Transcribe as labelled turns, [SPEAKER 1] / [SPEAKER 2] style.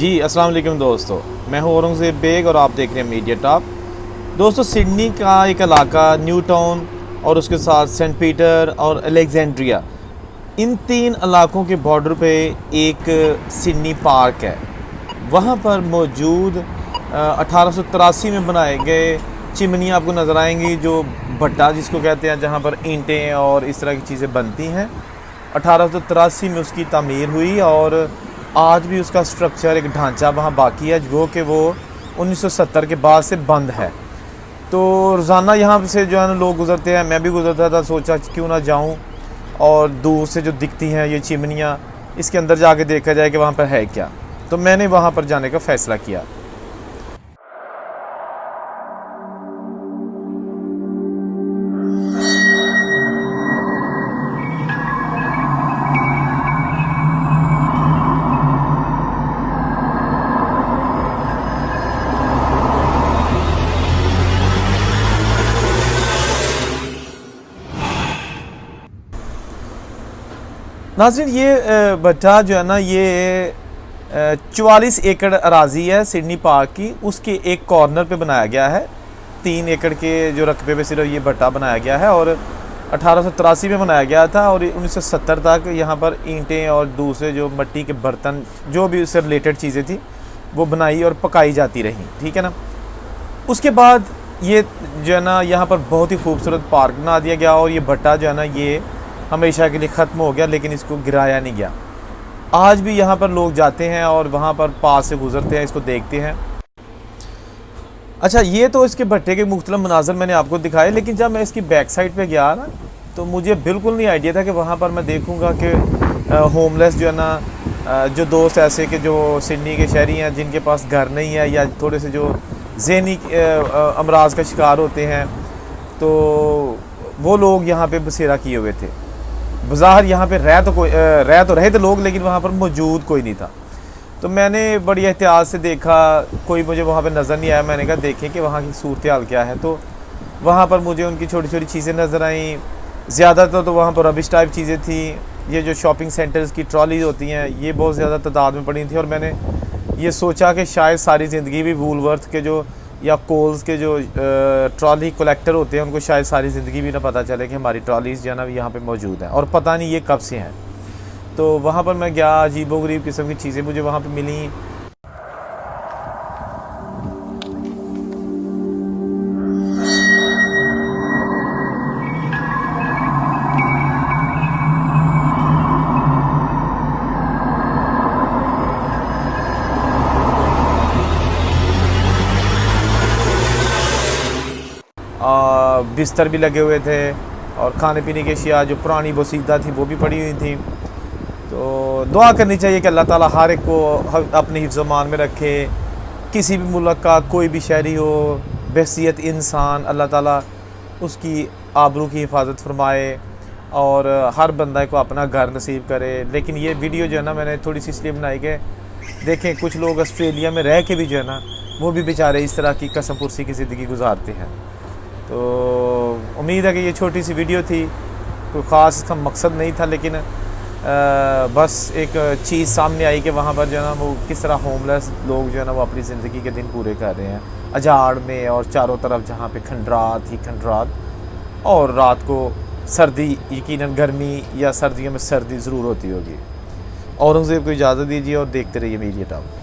[SPEAKER 1] जी अस्सलाम वालेकुम दोस्तों, मैं हूं औरंगज़ेब बेग और आप देख रहे हैं मीडिया टॉप। दोस्तों, सिडनी का एक इलाका न्यू टाउन और उसके साथ सेंट पीटर और अलेक्जेंड्रिया, इन तीन इलाकों के बॉर्डर पे एक सिडनी पार्क है। वहाँ पर मौजूद 1883 में बनाए गए चिमनियाँ आपको नज़र आएंगी, जो भट्टा जिसको कहते हैं, जहाँ पर ईंटें और इस तरह की चीज़ें बनती हैं। 1883 में उसकी तामीर हुई और आज भी उसका स्ट्रक्चर, एक ढांचा वहाँ बाकी है, जो कि वो 1970 के बाद से बंद है। तो रोज़ाना यहाँ से जो है ना लोग गुज़रते हैं, मैं भी गुज़रता था, सोचा क्यों ना जाऊँ और दूर से जो दिखती हैं ये चिमनियाँ, इसके अंदर जाके देखा जाए कि वहाँ पर है क्या। तो मैंने वहाँ पर जाने का फ़ैसला किया। नाज़रीन, ये भट्टा जो है ना, ये 44 एकड़ अराज़ी है सिडनी पार्क की। उसके एक कॉर्नर पे बनाया गया है। 3 एकड़ के जो रकबे पे सिर्फ ये भट्टा बनाया गया है और 1883 में बनाया गया था और 1970 तक यहाँ पर ईंटें और दूसरे जो मिट्टी के बर्तन, जो भी उससे रिलेटेड चीज़ें थी, वो बनाई और पकाई जाती रहीं। ठीक है ना। उसके बाद ये जो है ना, यहाँ पर बहुत ही खूबसूरत पार्क बना दिया गया और ये भट्टा जो है ना, ये हमेशा के लिए ख़त्म हो गया, लेकिन इसको गिराया नहीं गया। आज भी यहाँ पर लोग जाते हैं और वहाँ पर पास से गुज़रते हैं, इसको देखते हैं। अच्छा, ये तो इसके भट्टे के मुख्तलिफ मनाज़र मैंने आपको दिखाए, लेकिन जब मैं इसकी बैक साइड पे गया ना, तो मुझे बिल्कुल नहीं आइडिया था कि वहाँ पर मैं देखूँगा कि होमलेस जो है ना, जो दोस्त ऐसे कि जो सिडनी के शहरी हैं, जिनके पास घर नहीं है या थोड़े से जो ज़हनी अमराज का शिकार होते हैं, तो वो लोग यहाँ पे बसेरा किए हुए थे। बाज़ार यहाँ पे रह तो रहे थे लोग, लेकिन वहाँ पर मौजूद कोई नहीं था। तो मैंने बड़ी एहतियात से देखा, कोई मुझे वहाँ पे नज़र नहीं आया। मैंने कहा देखें कि वहाँ की सूरत हाल क्या है। तो वहाँ पर मुझे उनकी छोटी छोटी चीज़ें नज़र आईं। ज़्यादातर तो वहाँ पर रबिश टाइप चीज़ें थी। ये जो शॉपिंग सेंटर्स की ट्रॉलीज होती हैं, ये बहुत ज़्यादा तादाद में पड़ी थी और मैंने ये सोचा कि शायद सारी ज़िंदगी भी वूलवर्थ के जो या कोल्स के जो ट्रॉली कलेक्टर होते हैं, उनको शायद सारी ज़िंदगी भी ना पता चले कि हमारी ट्रॉलीज़ जो है ना यहाँ पे मौजूद हैं और पता नहीं ये कब से हैं। तो वहाँ पर मैं गया, अजीबोगरीब किस्म की चीज़ें मुझे वहाँ पे मिली। बिस्तर भी लगे हुए थे और खाने पीने की अशिया जो पुरानी बसीदा थी वो भी पड़ी हुई थी। तो दुआ करनी चाहिए कि अल्लाह ताला हर एक को अपने हिफ्ज़-ओ-मान में रखे। किसी भी मुल्क का कोई भी शहरी हो, बहसीयत इंसान, अल्लाह ताला उसकी आबरू की हिफाजत फरमाए और हर बंदा को अपना घर नसीब करे। लेकिन ये वीडियो जो है ना, मैंने थोड़ी सी इसलिए बनाई कि देखें कुछ लोग ऑस्ट्रेलिया में रह के भी जो है ना, वो भी बेचारे इस तरह की कसम पुरसी की ज़िंदगी गुजारते हैं। तो उम्मीद है कि ये छोटी सी वीडियो थी, कोई ख़ास इसका मकसद नहीं था, लेकिन बस एक चीज़ सामने आई कि वहाँ पर जो है ना, वो किस तरह होमलेस लोग जो है ना, वो अपनी ज़िंदगी के दिन पूरे कर रहे हैं अजाड़ में और चारों तरफ जहाँ पे खंडरात ही खंडरात, और रात को सर्दी, यकीनन गर्मी या सर्दियों में सर्दी ज़रूर होती होगी। औरंगज़ेब को इजाज़त दीजिए और देखते रहिए मीडिया टॉप।